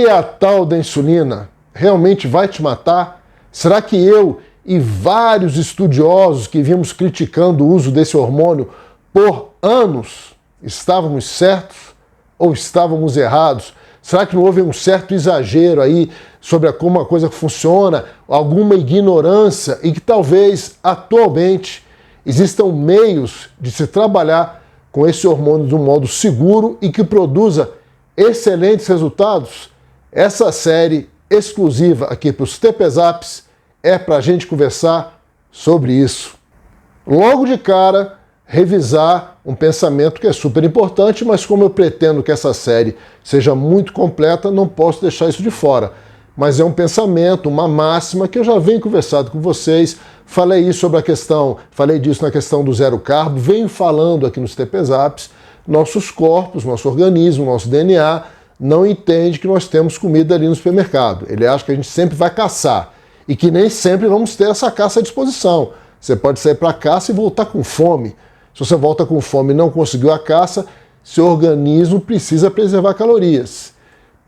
que a tal da insulina realmente vai te matar? Será que eu e vários estudiosos que vimos criticando o uso desse hormônio por anos estávamos certos ou estávamos errados? Será que não houve um certo exagero aí sobre como a coisa funciona, alguma ignorância e que talvez atualmente existam meios de se trabalhar com esse hormônio de um modo seguro e que produza excelentes resultados? Essa série exclusiva aqui para os TPZaps é para a gente conversar sobre isso. Logo de cara, revisar um pensamento que é super importante, mas como eu pretendo que essa série seja muito completa, não posso deixar isso de fora. Mas é um pensamento, uma máxima que eu já venho conversando com vocês, falei disso na questão do zero carbo, venho falando aqui nos TPZaps, nossos corpos, nosso organismo, nosso DNA, não entende que nós temos comida ali no supermercado. Ele acha que a gente sempre vai caçar e que nem sempre vamos ter essa caça à disposição. Você pode sair para a caça e voltar com fome. Se você volta com fome e não conseguiu a caça, seu organismo precisa preservar calorias.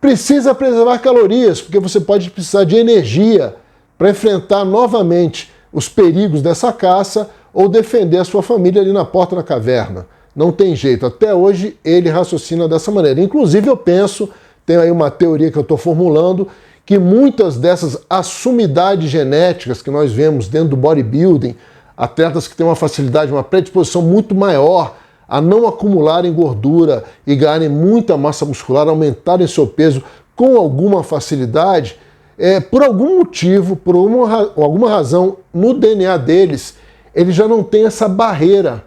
Precisa preservar calorias, porque você pode precisar de energia para enfrentar novamente os perigos dessa caça ou defender a sua família ali na porta da caverna. Não tem jeito. Até hoje ele raciocina dessa maneira. Inclusive eu penso, tem aí uma teoria que eu estou formulando, que muitas dessas assumidades genéticas que nós vemos dentro do bodybuilding, atletas que têm uma facilidade, uma predisposição muito maior a não acumularem gordura e ganharem muita massa muscular, aumentarem seu peso com alguma facilidade, por algum motivo, por alguma razão, no DNA deles, eles já não têm essa barreira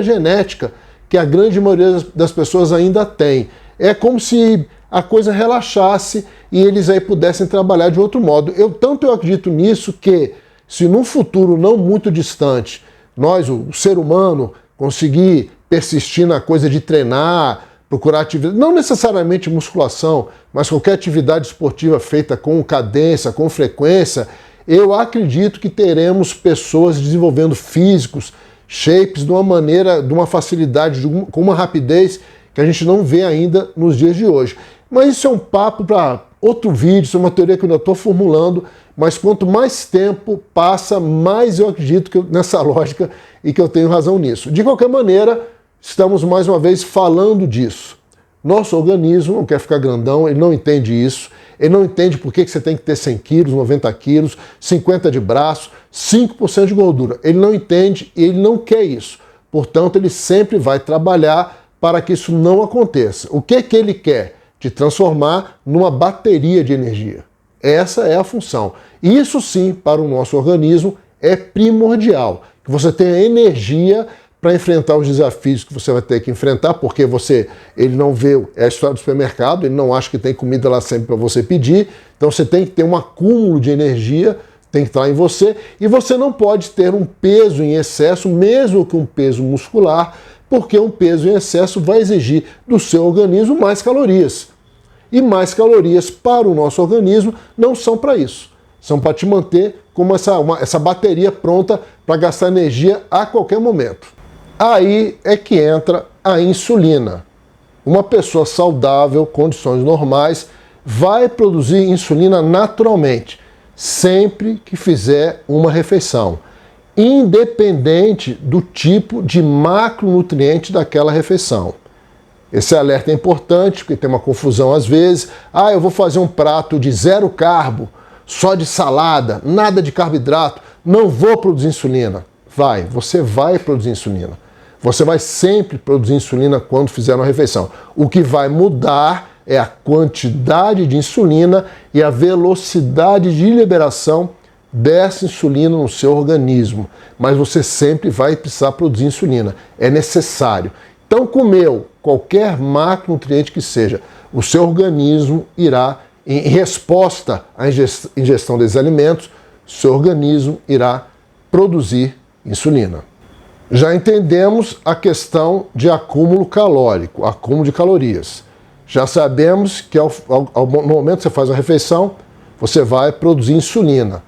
genética que a grande maioria das pessoas ainda tem. É como se a coisa relaxasse e eles aí pudessem trabalhar de outro modo. Tanto eu acredito nisso que, se num futuro não muito distante, nós, o ser humano, conseguir persistir na coisa de treinar, procurar atividade, não necessariamente musculação, mas qualquer atividade esportiva feita com cadência, com frequência, eu acredito que teremos pessoas desenvolvendo físicos, shapes de uma maneira, de uma facilidade, com uma rapidez que a gente não vê ainda nos dias de hoje. Mas isso é um papo para outro vídeo, isso é uma teoria que eu ainda estou formulando, mas quanto mais tempo passa, mais eu acredito nessa lógica e que eu tenho razão nisso. De qualquer maneira, estamos mais uma vez falando disso. Nosso organismo não quer ficar grandão, ele não entende isso, ele não entende por que você tem que ter 100 quilos, 90 quilos, 50 de braço, 5% de gordura. Ele não entende e ele não quer isso. Portanto, ele sempre vai trabalhar para que isso não aconteça. O que ele quer? Te transformar numa bateria de energia. Essa é a função. E isso sim, para o nosso organismo, é primordial. Que você tenha energia para enfrentar os desafios que você vai ter que enfrentar, porque ele não vê a história do supermercado, ele não acha que tem comida lá sempre para você pedir, então você tem que ter um acúmulo de energia, tem que estar em você, e você não pode ter um peso em excesso, mesmo que um peso muscular, porque um peso em excesso vai exigir do seu organismo mais calorias. E mais calorias para o nosso organismo não são para isso. São para te manter como essa bateria pronta para gastar energia a qualquer momento. Aí é que entra a insulina. Uma pessoa saudável, condições normais, vai produzir insulina naturalmente, sempre que fizer uma refeição, independente do tipo de macronutriente daquela refeição. Esse alerta é importante, porque tem uma confusão às vezes. Eu vou fazer um prato de zero carbo, só de salada, nada de carboidrato, não vou produzir insulina. Você vai produzir insulina. Você vai sempre produzir insulina quando fizer uma refeição. O que vai mudar é a quantidade de insulina e a velocidade de liberação dessa insulina no seu organismo. Mas você sempre vai precisar produzir insulina. É necessário. Então, comeu qualquer macronutriente que seja, o seu organismo irá, em resposta à ingestão desses alimentos, seu organismo irá produzir insulina. Já entendemos a questão de acúmulo calórico, acúmulo de calorias. Já sabemos que no momento que você faz a refeição, você vai produzir insulina.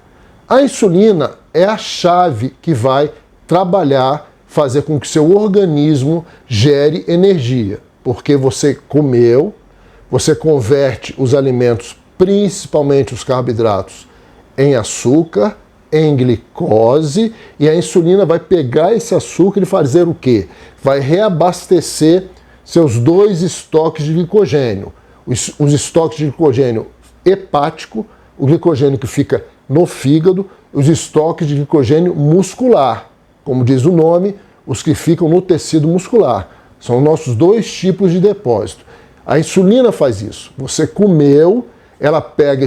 A insulina é a chave que vai trabalhar, fazer com que seu organismo gere energia, porque você comeu, você converte os alimentos, principalmente os carboidratos, em açúcar, em glicose, e a insulina vai pegar esse açúcar e fazer o quê? Vai reabastecer seus dois estoques de glicogênio. Os estoques de glicogênio hepático, o glicogênio que fica no fígado, os estoques de glicogênio muscular, como diz o nome, os que ficam no tecido muscular. São nossos dois tipos de depósito. A insulina faz isso. Você comeu, ela pega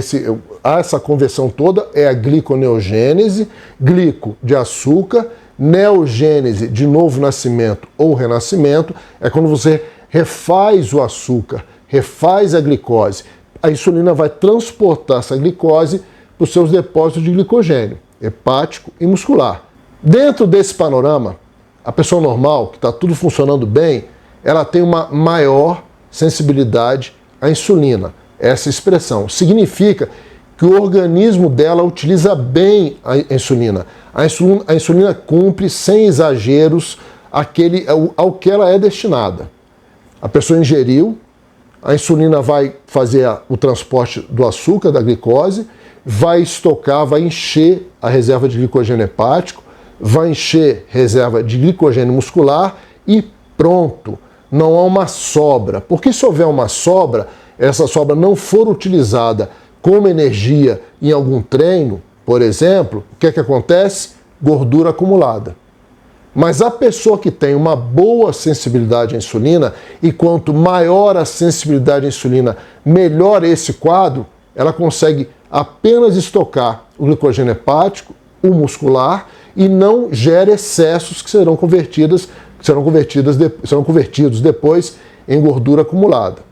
essa conversão toda, é a gliconeogênese, glico de açúcar, neogênese de novo nascimento ou renascimento, é quando você refaz o açúcar, refaz a glicose. A insulina vai transportar essa glicose para os seus depósitos de glicogênio, hepático e muscular. Dentro desse panorama, a pessoa normal, que está tudo funcionando bem, ela tem uma maior sensibilidade à insulina. Essa expressão significa que o organismo dela utiliza bem a insulina. A insulina cumpre, sem exageros, ao que ela é destinada. A pessoa ingeriu, a insulina vai fazer o transporte do açúcar, da glicose, vai estocar, vai encher a reserva de glicogênio hepático, vai encher reserva de glicogênio muscular e pronto. Não há uma sobra. Porque se houver uma sobra, essa sobra não for utilizada como energia em algum treino, por exemplo, o que é que acontece? Gordura acumulada. Mas a pessoa que tem uma boa sensibilidade à insulina, e quanto maior a sensibilidade à insulina, melhor esse quadro, ela consegue apenas estocar o glicogênio hepático, o muscular, e não gera excessos que serão convertidos depois em gordura acumulada.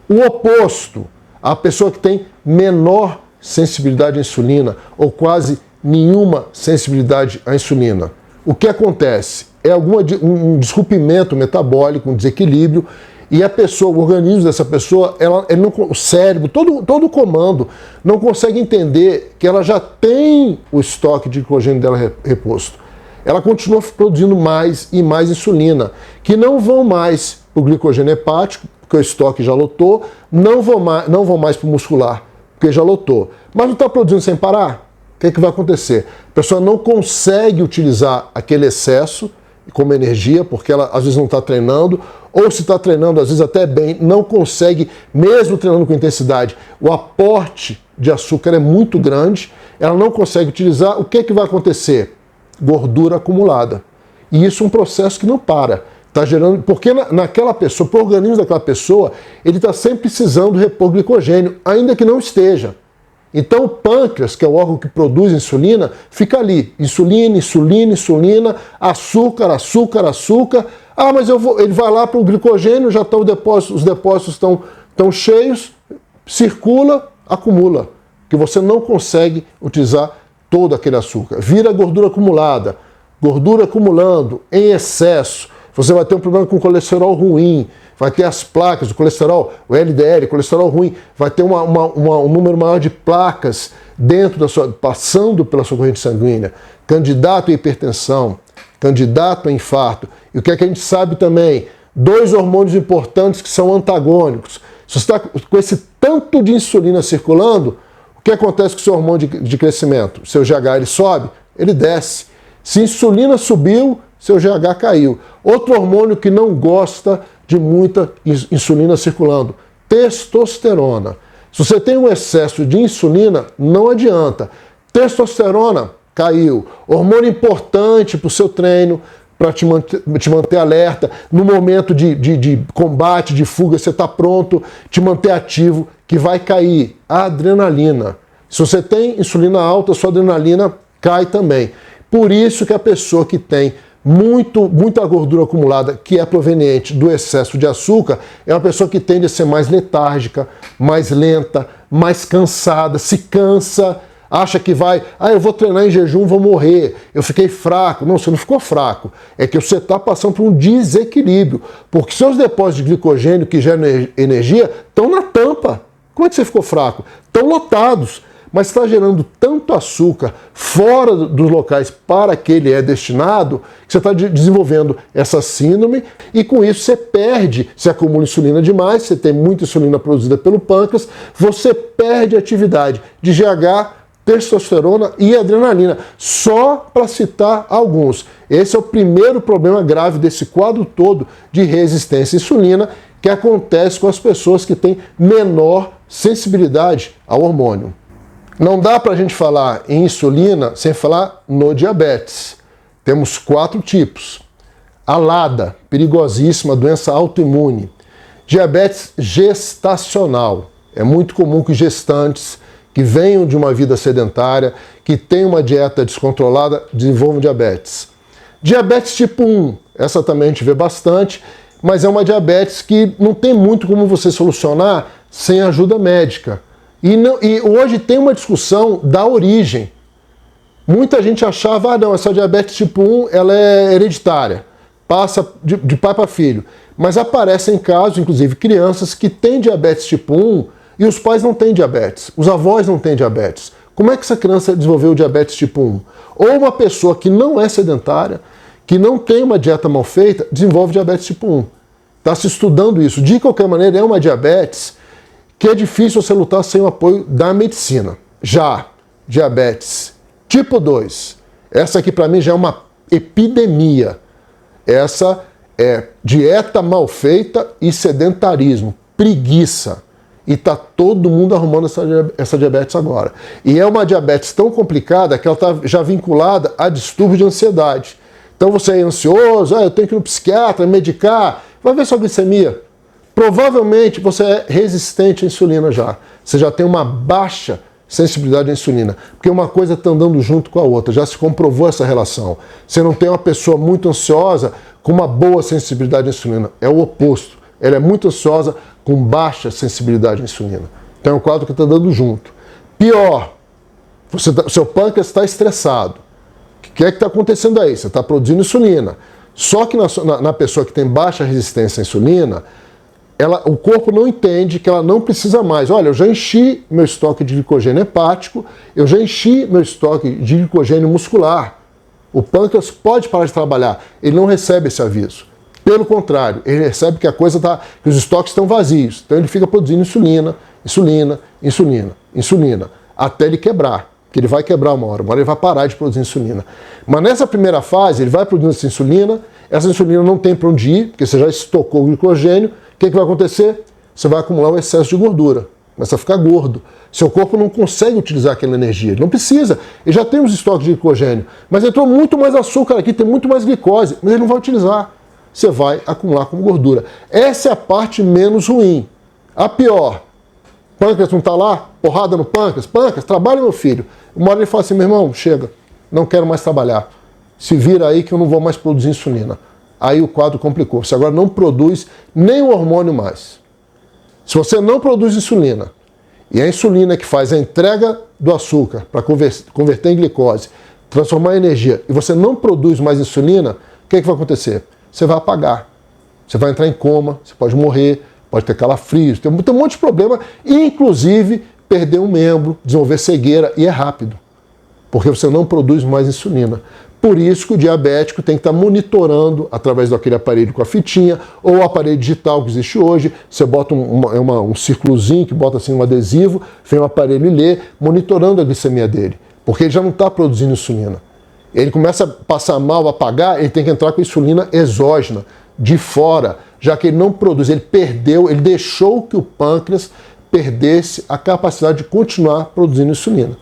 O oposto, a pessoa que tem menor sensibilidade à insulina ou quase nenhuma sensibilidade à insulina. O que acontece? É um desrompimento metabólico, um desequilíbrio, e o organismo dessa pessoa, o cérebro, todo o comando, não consegue entender que ela já tem o estoque de glicogênio dela reposto. Ela continua produzindo mais e mais insulina, que não vão mais para o glicogênio hepático, porque o estoque já lotou, não vão mais para o muscular, porque já lotou. Mas não está produzindo sem parar? O que é que vai acontecer? A pessoa não consegue utilizar aquele excesso como energia, porque ela às vezes não está treinando, ou se está treinando, às vezes até bem, não consegue, mesmo treinando com intensidade, o aporte de açúcar é muito grande, ela não consegue utilizar. O que é que vai acontecer? Gordura acumulada. E isso é um processo que não para. Está gerando, porque naquela pessoa, para o organismo daquela pessoa, ele está sempre precisando repor glicogênio, ainda que não esteja. Então o pâncreas, que é o órgão que produz insulina, fica ali. Insulina, insulina, insulina, açúcar, açúcar, açúcar. Ah, mas ele vai lá para o glicogênio, já estão os depósitos estão cheios, circula, acumula. Que você não consegue utilizar todo aquele açúcar. Vira gordura acumulada. Gordura acumulando em excesso. Você vai ter um problema com colesterol ruim, vai ter as placas, o colesterol, o LDL, colesterol ruim, vai ter um número maior de placas passando pela sua corrente sanguínea, candidato à hipertensão, candidato a infarto. E o que é que a gente sabe também? 2 hormônios importantes que são antagônicos. Se você está com esse tanto de insulina circulando, o que acontece com o seu hormônio de crescimento? O seu GH ele sobe, ele desce. Se a insulina subiu, seu GH caiu. Outro hormônio que não gosta de muita insulina circulando, testosterona. Se você tem um excesso de insulina, não adianta. Testosterona caiu. Hormônio importante para o seu treino, para te manter alerta. No momento de combate, de fuga, você está pronto, te manter ativo, que vai cair. A adrenalina. Se você tem insulina alta, sua adrenalina cai também. Por isso que a pessoa que tem muita gordura acumulada, que é proveniente do excesso de açúcar, é uma pessoa que tende a ser mais letárgica, mais lenta, mais cansada, se cansa, acha que eu vou treinar em jejum, vou morrer, eu fiquei fraco. Não, você não ficou fraco, é que você está passando por um desequilíbrio, porque seus depósitos de glicogênio que geram energia estão na tampa. Como é que você ficou fraco? Estão lotados. mas está gerando tanto açúcar fora dos locais para que ele é destinado, que você está desenvolvendo essa síndrome e com isso você perde, se acumula insulina demais, você tem muita insulina produzida pelo pâncreas, você perde a atividade de GH, testosterona e adrenalina, só para citar alguns. Esse é o primeiro problema grave desse quadro todo de resistência à insulina que acontece com as pessoas que têm menor sensibilidade ao hormônio. Não dá para a gente falar em insulina sem falar no diabetes. Temos 4 tipos. A LADA, perigosíssima doença autoimune. Diabetes gestacional. É muito comum que gestantes que venham de uma vida sedentária, que tenham uma dieta descontrolada, desenvolvam diabetes. Diabetes tipo 1, essa também a gente vê bastante, mas é uma diabetes que não tem muito como você solucionar sem ajuda médica. E hoje tem uma discussão da origem. Muita gente achava, não, essa diabetes tipo 1 ela é hereditária, passa de pai para filho. Mas aparecem casos, inclusive crianças, que têm diabetes tipo 1 e os pais não têm diabetes, os avós não têm diabetes. Como é que essa criança desenvolveu o diabetes tipo 1? Ou uma pessoa que não é sedentária, que não tem uma dieta mal feita, desenvolve diabetes tipo 1. Está se estudando isso. De qualquer maneira, é uma diabetes que é difícil você lutar sem o apoio da medicina. Já diabetes tipo 2, essa aqui para mim já é uma epidemia. Essa é dieta mal feita e sedentarismo, preguiça. E está todo mundo arrumando essa diabetes agora. E é uma diabetes tão complicada que ela está já vinculada a distúrbio de ansiedade. Então você é ansioso, eu tenho que ir no psiquiatra, medicar, vai ver sua glicemia. Provavelmente você é resistente à insulina já. Você já tem uma baixa sensibilidade à insulina. Porque uma coisa está andando junto com a outra. Já se comprovou essa relação. Você não tem uma pessoa muito ansiosa com uma boa sensibilidade à insulina. É o oposto. Ela é muito ansiosa com baixa sensibilidade à insulina. Então é um quadro que está dando junto. Pior, seu pâncreas está estressado. O que é que está acontecendo aí? Você está produzindo insulina. Só que na pessoa que tem baixa resistência à insulina, o corpo não entende que ela não precisa mais. Olha, eu já enchi meu estoque de glicogênio hepático, eu já enchi meu estoque de glicogênio muscular. O pâncreas pode parar de trabalhar. Ele não recebe esse aviso. Pelo contrário, ele recebe que que os estoques estão vazios. Então ele fica produzindo insulina, insulina, insulina, insulina, até ele quebrar. Que ele vai quebrar uma hora ele vai parar de produzir insulina. Mas nessa primeira fase, ele vai produzindo essa insulina não tem para onde ir, porque você já estocou o glicogênio. O que vai acontecer? Você vai acumular um excesso de gordura, começa a ficar gordo. Seu corpo não consegue utilizar aquela energia, ele não precisa. Ele já tem os estoques de glicogênio, mas entrou muito mais açúcar aqui, tem muito mais glicose, mas ele não vai utilizar. Você vai acumular como gordura. Essa é a parte menos ruim. A pior, pâncreas não está lá? Porrada no pâncreas? Pâncreas, trabalha, meu filho. Uma hora ele fala assim, meu irmão, chega, não quero mais trabalhar. Se vira aí que eu não vou mais produzir insulina. Aí o quadro complicou. Você agora não produz nem o hormônio mais. Se você não produz insulina, e a insulina que faz a entrega do açúcar para converter em glicose, transformar em energia, e você não produz mais insulina, o que vai acontecer? Você vai apagar. Você vai entrar em coma, você pode morrer, pode ter calafrios, tem um monte de problema, inclusive perder um membro, desenvolver cegueira, e é rápido, porque você não produz mais insulina. Por isso que o diabético tem que estar monitorando através daquele aparelho com a fitinha, ou o aparelho digital que existe hoje, você bota um círculozinho que bota assim um adesivo, vem o aparelho e lê, monitorando a glicemia dele, porque ele já não está produzindo insulina. Ele começa a passar mal, a apagar, ele tem que entrar com insulina exógena, de fora, já que ele não produz, ele deixou que o pâncreas perdesse a capacidade de continuar produzindo insulina.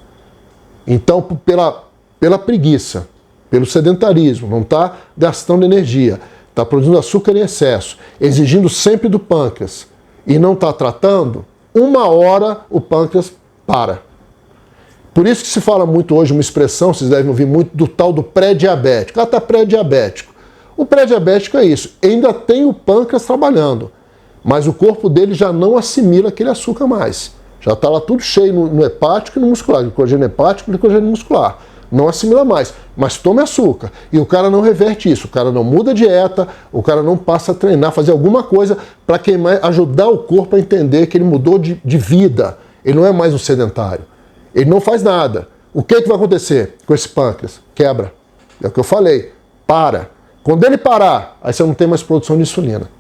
Então, pela preguiça, pelo sedentarismo, não está gastando energia, está produzindo açúcar em excesso, exigindo sempre do pâncreas, e não está tratando, uma hora o pâncreas para. Por isso que se fala muito hoje, uma expressão, vocês devem ouvir muito, do tal do pré-diabético. Está pré-diabético. O pré-diabético é isso, ainda tem o pâncreas trabalhando, mas o corpo dele já não assimila aquele açúcar mais. Já está lá tudo cheio no hepático e no muscular, glicogênio hepático e glicogênio muscular. Não assimila mais, mas tome açúcar. E o cara não reverte isso, o cara não muda a dieta, o cara não passa a treinar, fazer alguma coisa para ajudar o corpo a entender que ele mudou de vida. Ele não é mais um sedentário. Ele não faz nada. O que vai acontecer com esse pâncreas? Quebra. É o que eu falei. Para. Quando ele parar, aí você não tem mais produção de insulina.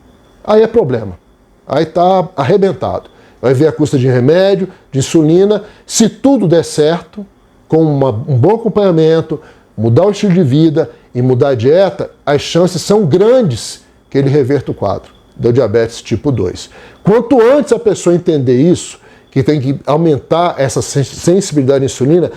Aí é problema. Aí está arrebentado. Vai ver a custa de remédio, de insulina. Se tudo der certo, com um bom acompanhamento, mudar o estilo de vida e mudar a dieta, as chances são grandes que ele reverta o quadro do diabetes tipo 2. Quanto antes a pessoa entender isso, que tem que aumentar essa sensibilidade à insulina,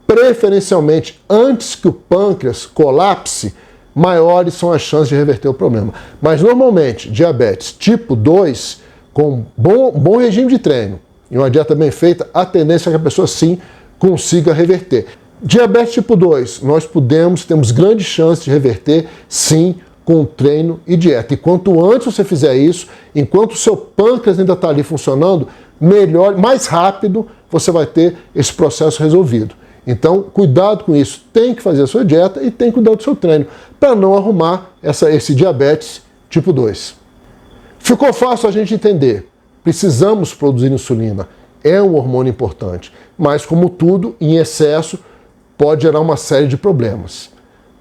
preferencialmente antes que o pâncreas colapse, maiores são as chances de reverter o problema. Mas normalmente, diabetes tipo 2, com bom regime de treino e uma dieta bem feita, a tendência é que a pessoa sim consiga reverter. Diabetes tipo 2, nós temos grandes chances de reverter sim com treino e dieta. E quanto antes você fizer isso, enquanto o seu pâncreas ainda está ali funcionando, melhor, mais rápido você vai ter esse processo resolvido. Então, cuidado com isso. Tem que fazer a sua dieta e tem que cuidar do seu treino para não arrumar esse diabetes tipo 2. Ficou fácil a gente entender. Precisamos produzir insulina. É um hormônio importante. Mas, como tudo, em excesso pode gerar uma série de problemas.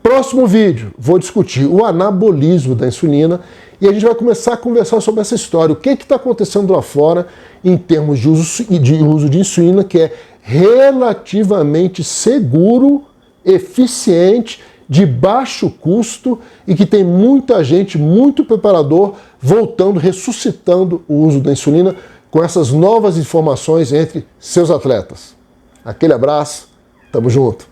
Próximo vídeo, vou discutir o anabolismo da insulina e a gente vai começar a conversar sobre essa história. O que está acontecendo lá fora em termos de uso de insulina, que é relativamente seguro, eficiente, de baixo custo e que tem muita gente, muito preparador, voltando, ressuscitando o uso da insulina com essas novas informações entre seus atletas. Aquele abraço, tamo junto!